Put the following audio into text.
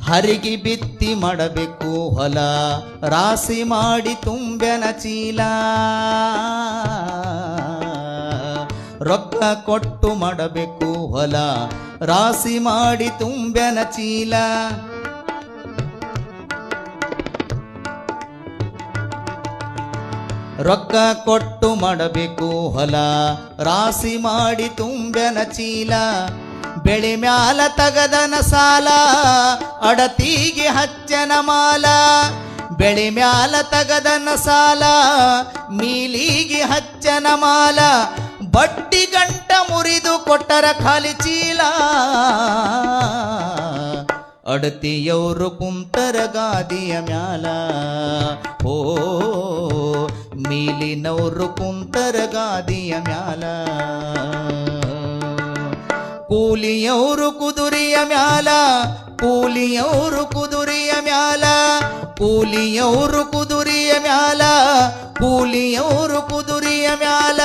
ಹರಿಗಿ ಬಿತ್ತಿ ಮಾಡಬೇಕು ಹೊಲ, ರಾಸಿ ಮಾಡಿ ತುಂಬ್ಯನ ಚೀಲ. ರೊಕ್ಕ ಕೊಟ್ಟು ಮಾಡಬೇಕು ಹೊಲ, ರಾಸಿ ಮಾಡಿ ತುಂಬ್ಯನ ಚೀಲ. ರೊಕ್ಕ ಕೊಟ್ಟು ಮಾಡಬೇಕು ಹೊಲ, ರಾಸಿ ಮಾಡಿ ತುಂಬ್ಯನ ಚೀಲ. ಬೆಳೆ ಮ್ಯಾಲ ತಗದನ ಸಾಲ, ಅಡತಿಗೆ ಹಚ್ಚನ ಮಾಲ. ಬೆಳೆ ಮ್ಯಾಲ ತಗದನ ಸಾಲ, ಮೀಲಿಗೆ ಹಚ್ಚನ ಮಾಲ. ಬಡ್ಡಿ ಗಂಟ ಮುರಿದು ಕೊಟ್ಟರ ಖಾಲಿ ಚೀಲ. ಅಡತಿಯವರು ಕುಂತರ ಗಾದಿಯ ಮ್ಯಾಲ, ಓ ಮೀಲಿನವರು ಕುಂತರ ಗಾದಿಯ ಮ್ಯಾಲ. ಕೂಲಿಯವರು ಕುದುರೆಯ ಮ್ಯಾಲ, ಕೂಲಿಯವರು ಕುದುರೆಯ ಮ್ಯಾಲ. ಕೂಲಿಯವರು ಕುದುರೆಯ ಮ್ಯಾಲ, ಕೂಲಿಯವರು ಕುದುರೆಯ ಮ್ಯಾಲ.